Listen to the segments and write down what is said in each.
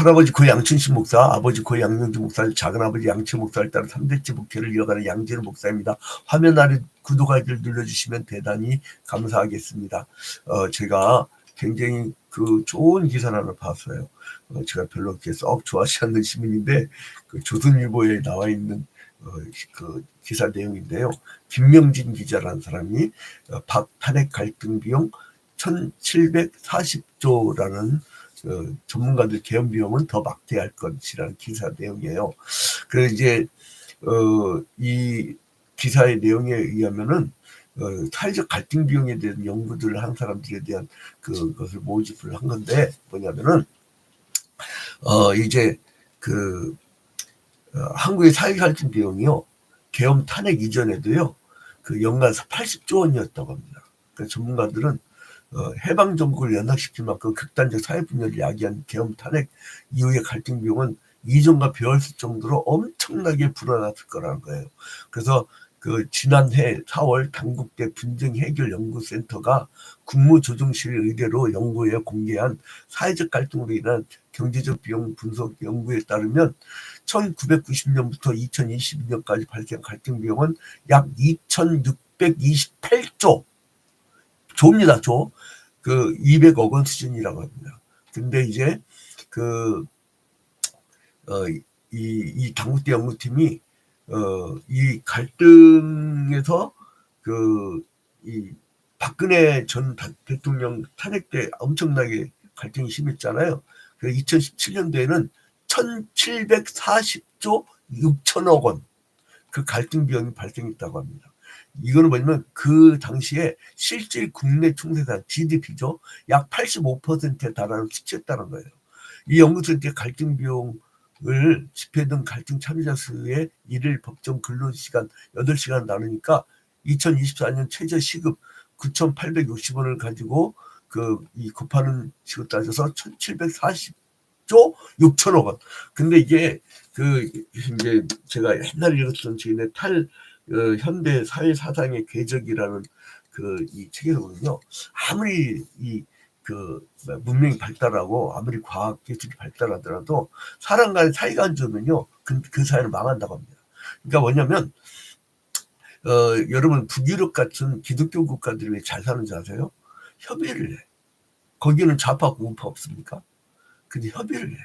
할아버지 고 양춘식 목사, 아버지 고 양영주 목사, 작은아버지 양채 목사를 따라 3대째 목회를 이어가는 양재로 목사입니다. 화면 아래 구독하기를 눌러주시면 대단히 감사하겠습니다. 제가 굉장히 그 좋은 기사를 하나 봤어요. 제가 별로 그렇게 썩 좋아하지 않는 시민인데 그 조선일보에 나와 있는 그 기사 내용인데요. 김명진 기자라는 사람이 박탄핵 갈등 비용 1740조라는 전문가들 개헌 비용은 더 막대할 것이라는 기사 내용이에요. 그래서 이제 이 기사의 내용에 의하면은 사회적 갈등 비용에 대한 연구들을 한 사람들에 대한 그것을 모집을 한 건데 뭐냐면은 이제 한국의 사회 갈등 비용이요 계엄 탄핵 이전에도요 그 연간 80조 원이었다고 합니다. 그러니까 전문가들은 해방 정국을 연락시킬 만큼 극단적 사회 분열을 야기한 계엄 탄핵 이후의 갈등 비용은 이전과 비슷할 정도로 엄청나게 불어났을 거라는 거예요. 그래서 그 지난해 4월 당국대 분쟁 해결 연구센터가 국무조정실의 의뢰로 연구에 공개한 사회적 갈등으로 인한 경제적 비용 분석 연구에 따르면 1990년부터 2022년까지 발생한 갈등 비용은 약 2,628조 조입니다. 조. 200억 원 수준이라고 합니다. 근데 이제 이 당국대 연구팀이 이 갈등에서 이 박근혜 전 대통령 탄핵 때 엄청나게 갈등이 심했잖아요. 그래서 2017년도에는 1740조 6천억 원 그 갈등 비용이 발생했다고 합니다. 이거는 뭐냐면 그 당시에 실질 국내 총생산 GDP죠. 약 85%에 달하는 수치였다는 거예요. 이 연구센터의 갈등 비용을 집회등 갈등 참여자 수의 일일 법정 근로시간 8시간 나누니까 2024년 최저 시급 9,860원을 가지고 이 곱하는 식으로 따져서 1,740조 6천억 원. 근데 이게 이제 제가 옛날에 읽었던 책인데 현대 사회 사상의 궤적이라는 이 책에서는요, 아무리 문명이 발달하고 아무리 과학 기술이 발달하더라도 사람 간의 사이가 안 좋으면요, 그 사회는 망한다고 합니다. 그러니까 뭐냐면 여러분 북유럽 같은 기독교 국가들이 왜 잘 사는 줄 아세요? 협의를 해. 거기는 좌파고 우파 없습니까? 근데 협의를 해.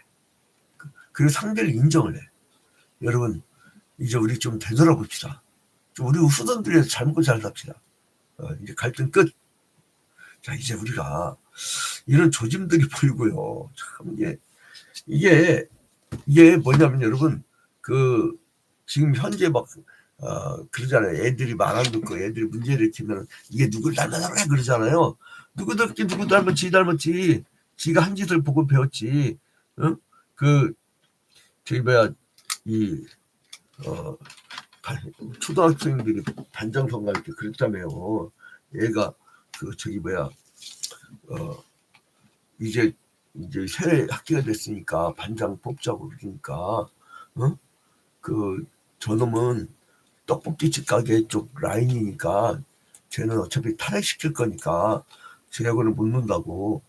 그리고 상대를 인정을 해. 여러분 이제 우리 좀 되돌아봅시다. 우리 후손들에서 잘 먹고 잘 삽시다. 이제 갈등 끝. 자, 이제 우리가 이런 조짐들이 보이고요. 참 이게 뭐냐면 여러분 지금 현재 막 그러잖아요. 애들이 말 안 듣고 애들이 문제를 일으키면 이게 누굴 닮아라 그러잖아요. 누구 닮았지 닮았지. 지가 한 짓을 보고 배웠지. 응? 초등학생들이 반장 선거할 때 그랬다며요. 얘가 이제 새 학기가 됐으니까 반장 뽑자고 그러니까 저놈은 떡볶이집 가게 쪽 라인이니까 쟤는 어차피 탄핵시킬 거니까 쟤하고는 못 논다고.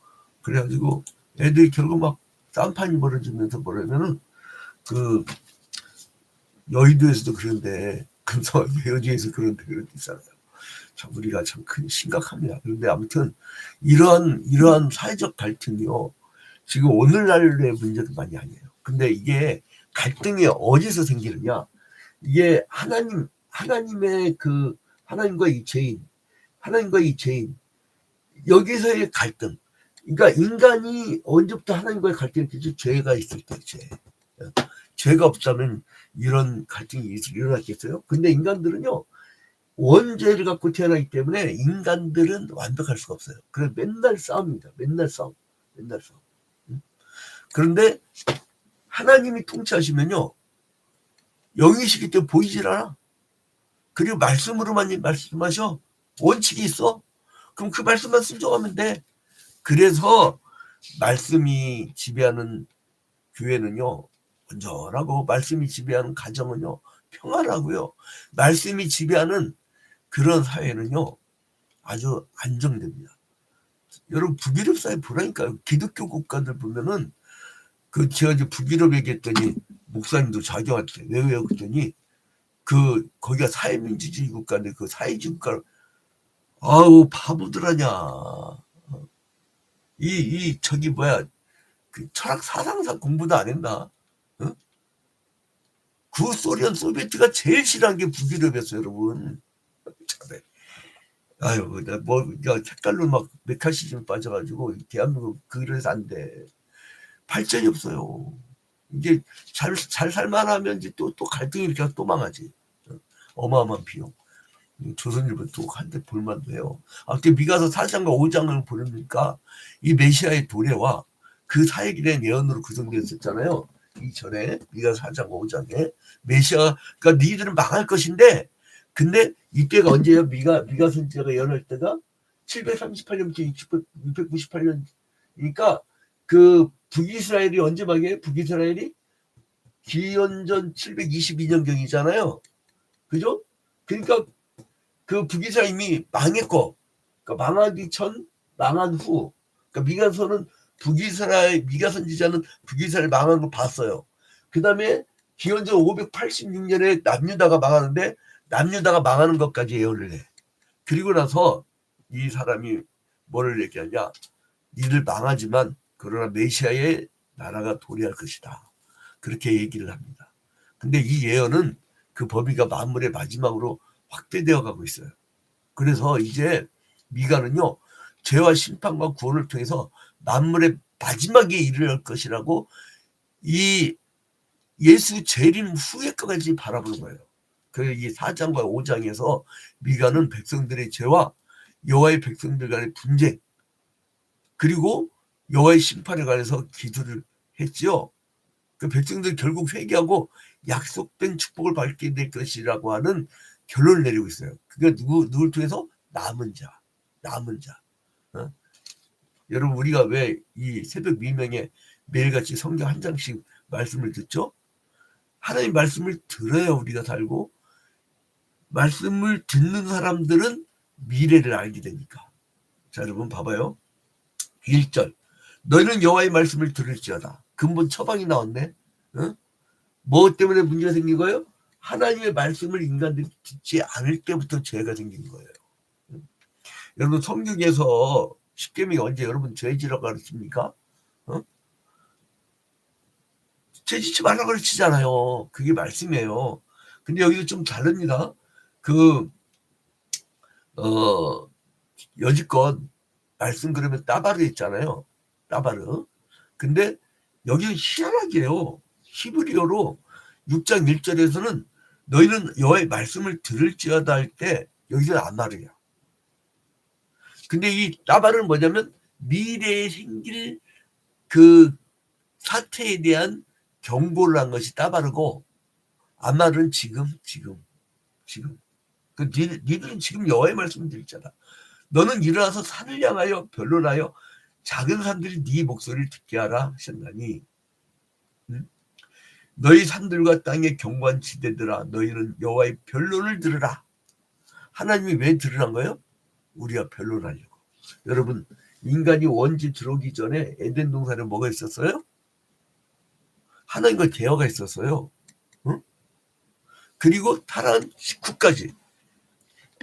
그래가지고 애들이 결국 막 쌍판이 벌어지면서 뭐라면은 여의도에서도 그런데 그래서 여주에서 그런데 있잖아요. 참 우리가 참 큰 심각합니다. 그런데 아무튼 이러한 사회적 갈등이요 지금 오늘날의 문제도 많이 아니에요. 근데 이게 갈등이 어디서 생기느냐? 이게 하나님의 하나님과 이 죄인 여기서의 갈등. 그러니까 인간이 언제부터 하나님과의 갈등이 되죠? 죄가 있을 때 죄가 없다면 이런 갈등이 일어났겠어요? 근데 인간들은요 원죄를 갖고 태어나기 때문에 인간들은 완벽할 수가 없어요. 그래서 맨날 싸웁니다. 맨날 싸움. 그런데 하나님이 통치하시면요 영이시기 때문에 보이질 않아. 그리고 말씀으로만 말씀하셔. 원칙이 있어. 그럼 그 말씀만 순종하면 돼. 그래서 말씀이 지배하는 교회는요 온전하고 말씀이 지배하는 가정은요 평안하고요. 말씀이 지배하는 그런 사회는요 아주 안정됩니다. 여러분 북유럽 사회 보라니까요. 기독교 국가들 보면은 제가 이제 북유럽 얘기했더니 목사님도 자기한테 왜요? 그랬더니 거기가 사회민주주의 국가인데 그 사회주의 국가 아우 바보들 아냐. 저기 뭐야 그 철학 사상사 공부도 안 했나? 어? 소비에트가 제일 싫어한 게 북유럽이었어요, 여러분. 참에. 아유, 색깔로 막 메카시즘 빠져가지고 대한민국 그래서 안 돼. 발전이 없어요. 이제 잘 살만하면 이제 또 갈등이 이렇게 또 망하지. 어마어마한 비용. 조선일보 또 한 대 볼만도 해요. 미가서 4장과 5장을 보니까 이 메시아의 도래와 그 사역에 예언으로 구성되었었잖아요. 이전에 미가서 4장 5장에 메시아가 그러니까 니들은 망할 것인데 근데 이때가 언제예요? 미가 선지자가 예언할 때가 738년부터 698년이니까 그 북이스라엘이 언제 망해요? 북이스라엘이 기원전 722년경이잖아요. 그죠? 그러니까 그 북이스라엘 이미 망했고, 그러니까 망하기 전, 망한 후, 그러니까 미가 선지자는 북이스라엘 망한 거 봤어요. 그 다음에 기원전 586년에 남유다가 망하는데 남유다가 망하는 것까지 예언을 해. 그리고 나서 이 사람이 뭐를 얘기하냐? 니들 망하지만 그러나 메시아의 나라가 도래할 것이다. 그렇게 얘기를 합니다. 근데 이 예언은 그 범위가 만물의 마지막으로 확대되어 가고 있어요. 그래서 이제 미가는요, 죄와 심판과 구원을 통해서 만물의 마지막에 이르할 것이라고 이 예수 재림 후에까지 바라보는 거예요. 이 4장과 5장에서 미가는 백성들의 죄와 여호와의 백성들 간의 분쟁 그리고 여호와의 심판에 관해서 기도를 했지요. 그 백성들 결국 회개하고 약속된 축복을 받게 될 것이라고 하는 결론을 내리고 있어요. 그게 누굴 통해서? 남은 자. 어? 여러분 우리가 왜 이 새벽 미명에 매일같이 성경 한 장씩 말씀을 듣죠? 하나님 말씀을 들어야 우리가 살고 말씀을 듣는 사람들은 미래를 알게 되니까. 자 여러분 봐봐요. 1절 너희는 여호와의 말씀을 들을지어다. 근본 처방이 나왔네. 어? 뭐 때문에 문제가 생긴 거예요? 하나님의 말씀을 인간들이 듣지 않을 때부터 죄가 생긴 거예요. 여러분 성경에서 십계명이 언제 여러분 죄지라고 가르칩니까? 어? 죄짓지 말라고 가르치잖아요. 그게 말씀이에요. 근데 여기도 좀 다릅니다. 여지껏 말씀 그러면 따바르 있잖아요. 따바르. 근데 여기는 희한하게요. 히브리어로 6장 1절에서는 너희는 여호와의 말씀을 들을지어다 할 때 여기서 아마르야. 근데 이 따바르는 뭐냐면 미래에 생길 그 사태에 대한 경고를 한 것이 따바르고 아마르는 지금. 니들은 지금 여호와의 말씀을 들잖아. 너는 일어나서 산을 향하여 변론하여 작은 산들이 네 목소리를 듣게 하라 하셨나니 너희 산들과 땅의 경관 지대들아 너희는 여호와의 변론을 들으라. 하나님이 왜 들으란 거예요? 우리가 변론하려고. 여러분 인간이 원지 들어오기 전에 에덴 동산에 뭐가 있었어요? 하나님과 대화가 있었어요. 응? 그리고 타락한 직후까지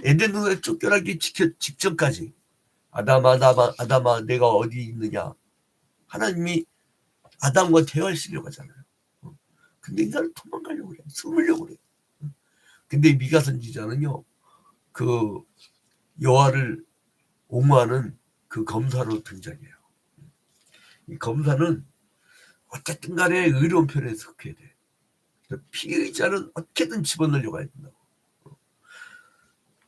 에덴 동산에 쫓겨나기 직전까지 아담아 내가 어디 있느냐. 하나님이 아담과 대화하시려고 하잖아요. 근데 인간은 도망가려고 그래. 숨으려고 그래. 근데 미가 선지자는요. 그 여호와를 옹호하는 그 검사로 등장해요. 이 검사는 어쨌든 간에 의로운 편에 속해야 돼. 피의자는 어떻게든 집어넣으려고 해야 된다고.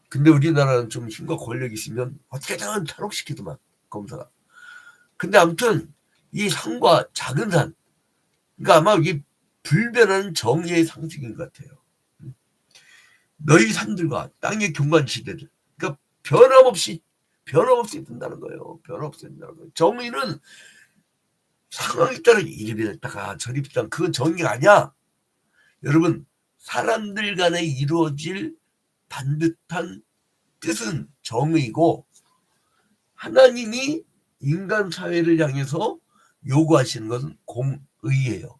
근데 우리나라는 좀 힘과 권력이 있으면 어떻게든 탈옥시키더만 검사가. 근데 아무튼 이 산과 작은 산, 그러니까 아마 이게 불변한 정의의 상징인 것 같아요. 너희 산들과 땅의 경관지대들, 그러니까 변함없이 된다는 거예요. 변함없이 된다는 거예요. 정의는 상황에 따라 이리 됐다가 저리 됐다가 그건 정의가 아니야. 여러분 사람들 간에 이루어질 반듯한 뜻은 정의고 하나님이 인간 사회를 향해서 요구하시는 것은 의예요.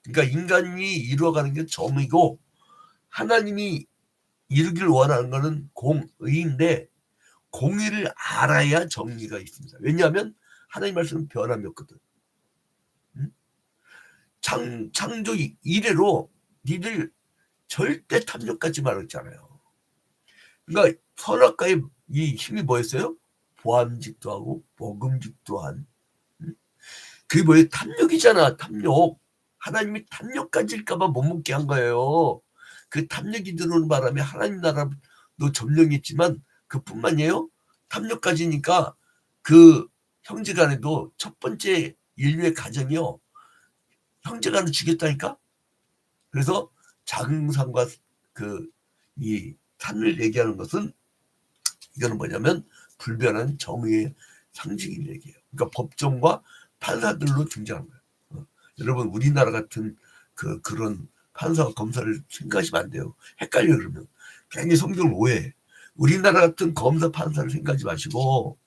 그러니까 인간이 이루어가는 게 정의고 하나님이 이루기를 원하는 것은 공의인데 공의를 알아야 정의가 있습니다. 왜냐하면 하나님 말씀은 변함이 없거든. 창조 이래로 니들 절대 탐욕하지 말았잖아요. 그러니까 선악과의 이 힘이 뭐였어요? 보암직도 하고 먹음직도 한. 그게 뭐예요? 탐욕이잖아. 탐욕. 하나님이 탐욕 가질까봐 못 먹게 한 거예요. 그 탐욕이 들어오는 바람에 하나님 나라도 점령했지만 그뿐만이에요. 탐욕 가지니까 그 형제간에도 첫 번째 인류의 가정이요. 형제간을 죽였다니까. 그래서 작은 산과 그 이 산을 얘기하는 것은 이거는 뭐냐면 불변한 정의의 상징을 얘기해요. 그러니까 법정과 판사들로 등장한 거예요. 여러분 우리나라 같은 그런 판사와 검사를 생각하시면 안 돼요. 헷갈려 그러면 괜히 성경을 오해해. 우리나라 같은 검사 판사를 생각하지 마시고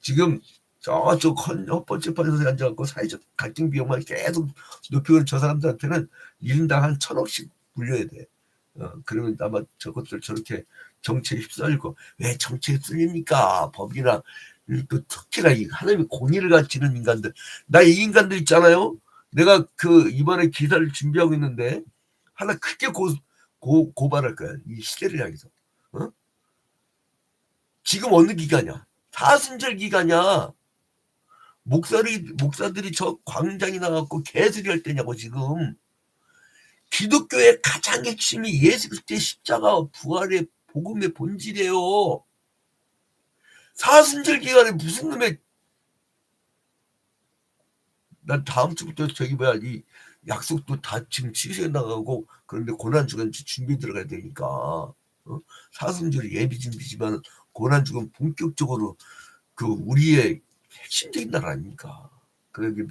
지금 저쪽 헌법재판소에 앉아갖고 사회적 갈등 비용만 계속 높이고 저 사람들한테는 1인당 한 1,000억씩 물려야 돼. 그러면 아마 저것들 저렇게 정치에 휩쓸리고 왜 정치에 휩쓸립니까? 법이나 또 특히나 이 하나님의 공의를 가르치는 인간들. 나 이 인간들 있잖아요. 내가 그 이번에 기사를 준비하고 있는데 하나 크게 고발할 거야. 이 시대를 향해서. 지금 어느 기간이야? 사순절 기간이야. 목사들이 저 광장에 나가고 개소리 할 때냐고 지금. 기독교의 가장 핵심이 예수 그리스도의 십자가 부활의 복음의 본질이에요. 사순절 기간에 무슨 놈의 난 다음 주부터 저기 뭐야 이 약속도 다 지금 취소해 나가고 그런데 고난주간 준비 들어가야 되니까 사순절이 예비 준비지만 고난주간 본격적으로 그 우리의 핵심적인 날 아닙니까? 그러게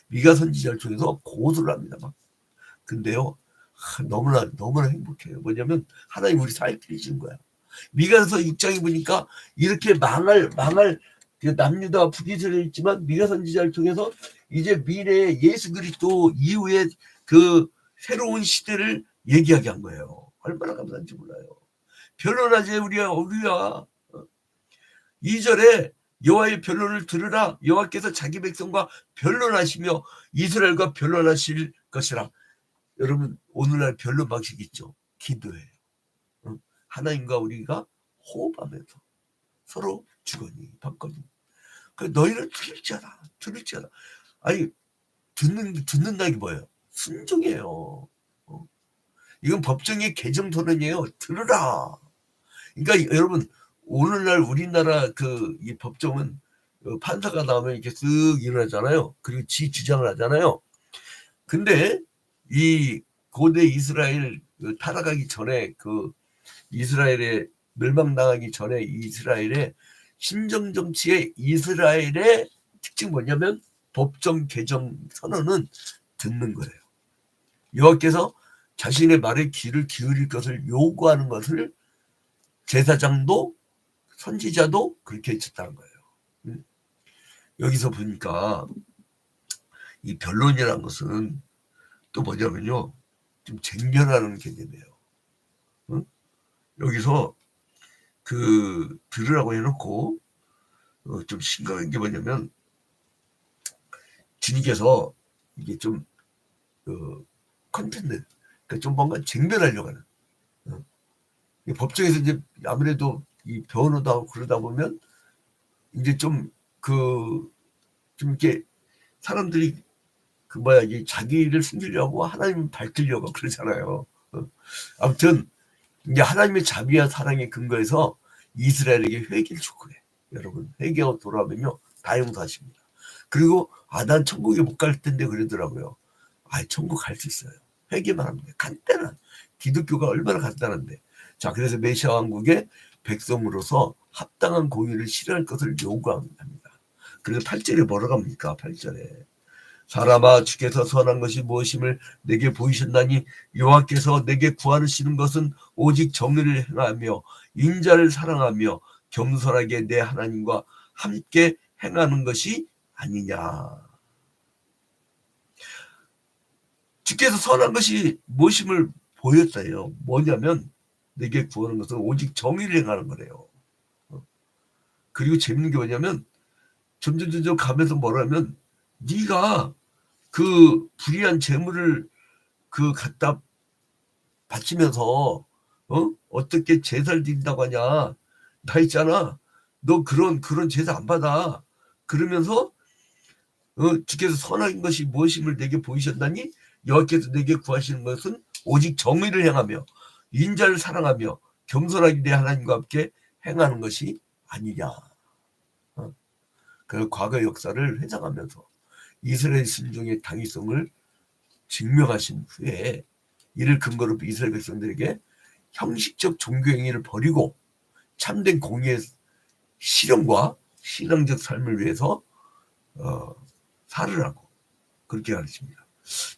미가 선지자를 통해서 고소를 합니다 막. 근데요 너무나 행복해요. 뭐냐면 하나님 우리 사이끼리 준 거야. 미가서 6장에 보니까 이렇게 망할 남유다와 부딪혀 있지만 미가 선지자를 통해서 이제 미래의 예수 그리스도 이후에 그 새로운 시대를 얘기하게 한 거예요. 얼마나 감사한지 몰라요. 변론하지 우리야. 2절에 여호와의 변론을 들으라. 여호와께서 자기 백성과 변론하시며 이스라엘과 변론하실 것이라. 여러분 오늘날 변론 방식이 있죠. 기도예요. 하나님과 우리가 호흡하면서 서로 주거니 받거니. 너희는 들을지 않아. 아니 듣는다는 게 뭐예요? 순종이에요. 이건 법정의 개정 토론이에요. 들으라. 그러니까 여러분 오늘날 우리나라 이 법정은 판사가 나오면 이렇게 쓱 일어나잖아요. 그리고 지 주장을 하잖아요. 근데 이 고대 이스라엘 타락하기 전에 이스라엘에 멸망당하기 전에 이스라엘의 신정 정치의 이스라엘의 특징 뭐냐면 법정 개정 선언은 듣는 거예요. 여호와께서 자신의 말에 귀를 기울일 것을 요구하는 것을 제사장도 선지자도 그렇게 했었다는 거예요. 여기서 보니까 이 변론이라는 것은 또 뭐냐면요. 좀 쟁변하는 개념이에요. 여기서 들으라고 해놓고 좀 심각한 게 뭐냐면 주님께서 이게 좀 컨텐츠 그러니까 좀 뭔가 쟁변하려고 하는 법정에서 이제 아무래도 이 변호도 하고 그러다 보면 이제 좀 이렇게 사람들이 이게 자기를 숨기려고 하나님을 밝히려고 그러잖아요. 아무튼 이제 하나님의 자비와 사랑의 근거에서 이스라엘에게 회개를 촉구해. 여러분 회개하고 돌아오면요 다 용서하십니다. 그리고 난 천국에 못 갈 텐데 그러더라고요. 천국 갈 수 있어요. 회개만 하면 돼. 간단한 기독교가 얼마나 간단한데. 자 그래서 메시아 왕국의 백성으로서 합당한 공의를 실현할 것을 요구합니다. 그래서 8절에 뭐라고 합니까? 8절에 사람아 주께서 선한 것이 무엇임을 내게 보이셨나니 여호와께서 내게 구하시는 것은 오직 정의를 행하며 인자를 사랑하며 겸손하게 내 하나님과 함께 행하는 것이 아니냐. 주께서 선한 것이 무엇임을 보였어요. 뭐냐면 내게 구하는 것은 오직 정의를 행하는 거래요. 그리고 재밌는 게 뭐냐면 점점 가면서 뭐라면 네가 그 불의한 재물을 그 갖다 바치면서 어떻게 제사를 드린다고 하냐. 나 있잖아. 너 그런 제사 안 받아. 그러면서 주께서 선한 것이 무엇임을 내게 보이셨나니 여호와께서 내게 구하시는 것은 오직 정의를 행하며 인자를 사랑하며 겸손하게 내 하나님과 함께 행하는 것이 아니냐. 그 과거 역사를 회상하면서 이스라엘 신중의 당위성을 증명하신 후에 이를 근거로 이스라엘 백성들에게 형식적 종교 행위를 버리고 참된 공의의 실현과 신앙적 삶을 위해서 살으라고 그렇게 가르칩니다.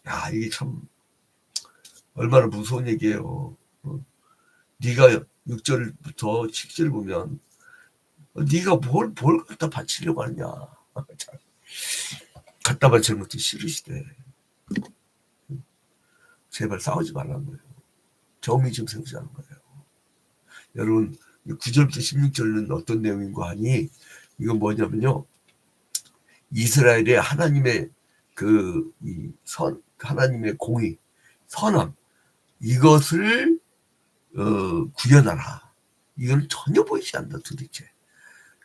야, 이게 참 얼마나 무서운 얘기예요. 네가 6절부터 7절 보면 네가 뭘 갖다 바치려고 하느냐. 갖다 바치는 것도 싫으시대. 제발 싸우지 말라는 거예요. 정의 좀 세우자는 거예요. 여러분 9절부터 16절은 어떤 내용인가 하니 이건 뭐냐면요. 이스라엘의 하나님의 하나님의 공의, 선함 이것을 구현하라. 이건 전혀 보이지 않는다 도대체.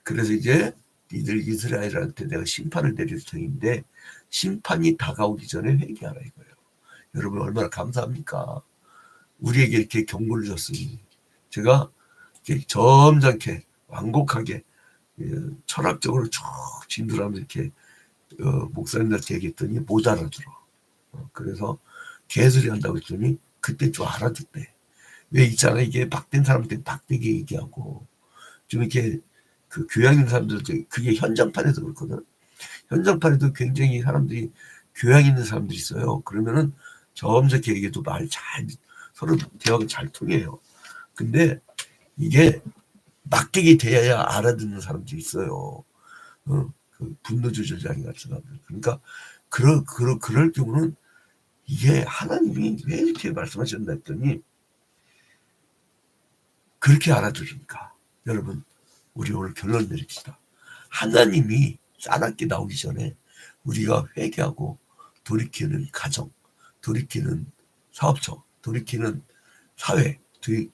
그래서 이제 니들 이스라엘한테 내가 심판을 내릴 터인데 심판이 다가오기 전에 회개하라 이거예요. 여러분 얼마나 감사합니까? 우리에게 이렇게 경고를 줬으니 제가 이렇게 점잖게 완곡하게 철학적으로 쭉 진도하면서 이렇게 목사님들한테 얘기했더니 못 알아들어. 그래서 개소리 한다고 했더니 그때 좀 알아듣대. 왜 있잖아 이게 막된 사람한테 막되게 얘기하고 좀 이렇게 그 교양 있는 사람들도 그게 현장판에서 그렇거든. 현장판에도 굉장히 사람들이 교양 있는 사람들이 있어요. 그러면은 점잖게 얘기해도 말 잘 서로 대화가 잘 통해요. 근데 이게 막대기 돼야 알아듣는 사람들이 있어요. 그 분노 조절장애 같은 사람들. 그러니까 그럴 경우는 이게 하나님이 왜 이렇게 말씀하셨나 했더니 그렇게 알아들으니까. 여러분 우리 오늘 결론 내립시다. 하나님이 싸납게 나오기 전에 우리가 회개하고 돌이키는 가정, 돌이키는 사업처, 돌이키는 사회,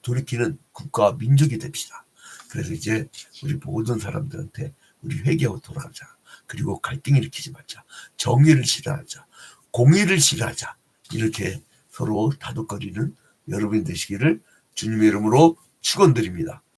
돌이키는 국가와 민족이 됩시다. 그래서 이제 우리 모든 사람들한테 우리 회개하고 돌아가자. 그리고 갈등 일으키지 말자. 정의를 실현하자. 공의를 실현하자. 이렇게 서로 다독거리는 여러분이 되시기를 주님의 이름으로 축원드립니다.